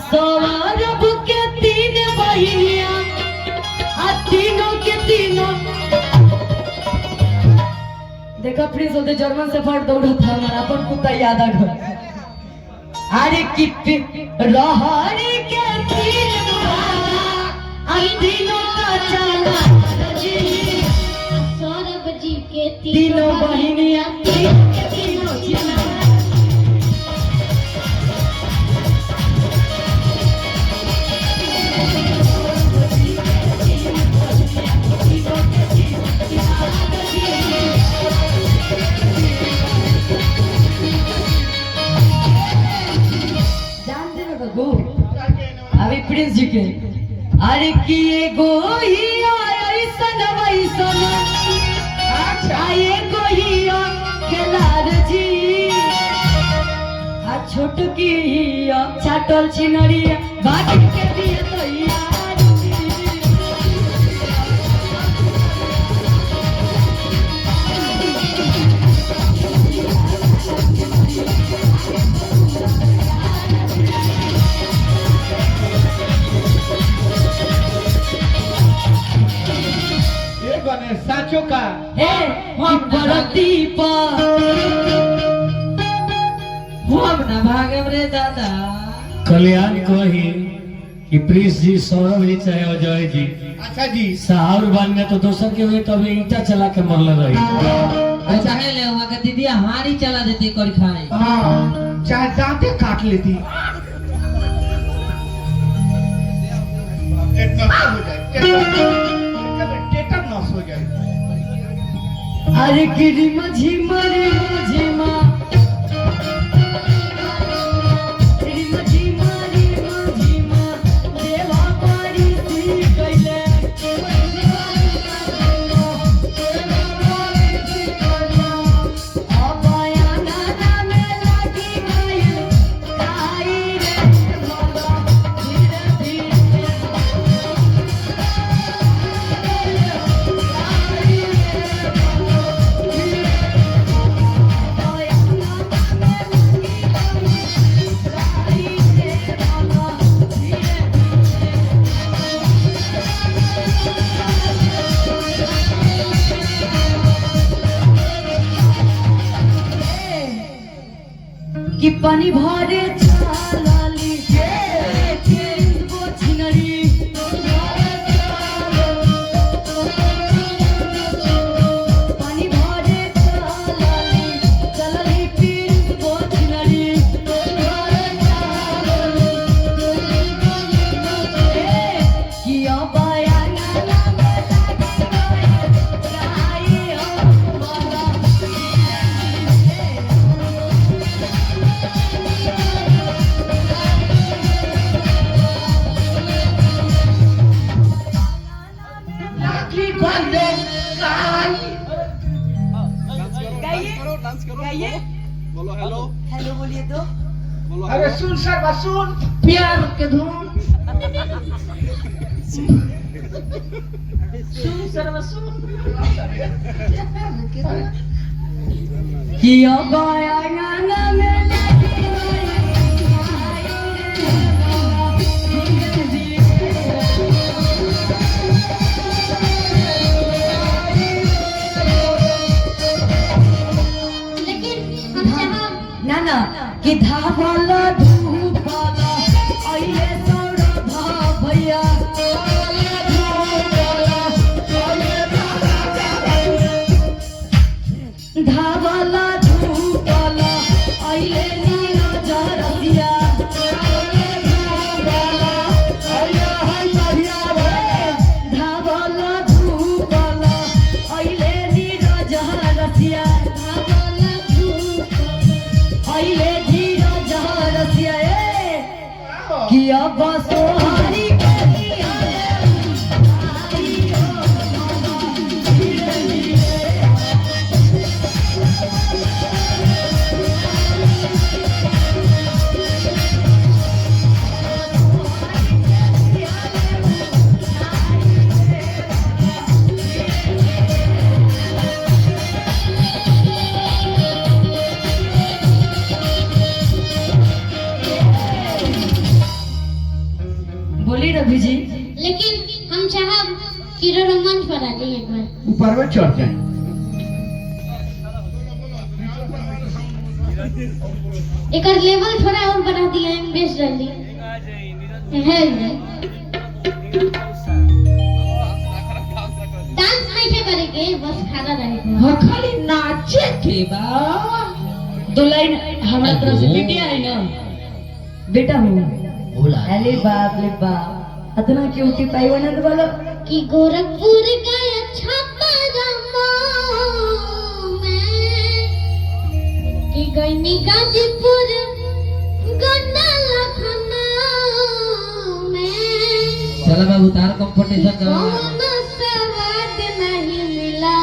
सौरभ के तीन बहिनिया तीनों के तीनों देखा प्रिंस होते जर्मन से फट दौड़ा था हमारा अपन कुत्ता याद आ गया। अरे कित रहरी के तीन तीनों का चला सौरभ जी के तीनों बहिनिया तीनों चला अभी प्रिंस जी के अरे किए गो ही ऐसन वैसन आए गो ही खेलार जी आ छोट की छाटल छिनरिया बाट के दिए तो यार साचो का हम बरती पर हम न भागे रे दादा कल्याण कही कि प्रिंस जी सौरभ जी चाहे अजय जी अच्छा जी साहब बान में तो दोसर के हुए तभी ईटा चला के मरल रही चाहे ले वहां के दीदी हारी चला देती कर खाए हाँ चाहे दांते काट लेती टेटनस हो जाए अरे गिरी मझी मरे मझीमा गिरी मझी मरे मझीमा देवा पारी सी कइले अबया नाना में लागी गई आई रे मगा धीरे धीरे कि पानी भरे चालाली वो छिनरी पानी भरे चालाली चलली फिर वो छिनरी कि अबया नाना में लागी गई हो मगा बोलो हेलो हेलो बोलिए तो अरे सुन सर सुन प्यार के धुन सुन सर्व सुन किया गया गाना में ना गाना कि धावला धूपला आइले सौरभ भैया धावला धूपला आइले नीरज रसिया धावला धूपला आइले नीरज रसिया आइले धीरज रसिया कि अब सोहारी के दिया बोली रवि जी। लेकिन हम चाहब कि रोमांच पर आ जाइए एक बार। ऊपर में चढ़ जाए। एक लेवल थोड़ा और बढ़ा दिया है बेस जल्दी है। डांस नहीं करेंगे बस खाना रहेगा। हाँ खाली नाचे के बा। दो लाइन हमारा तरफ से बेटिया है ना बेटा हूँ अरे बाप रे बाप इतना क्यूटी पाई बना तो बोलो कि गोरखपुर गया छापा में कि गईनी गाजीपुर गन्ना लखनऊ में चलो बाबू तार कंपटीशन का कौन स्वाद नहीं मिला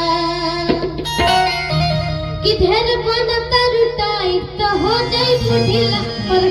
कि ढेर बनता रुटाई तो हो जाई बुढ़िला पर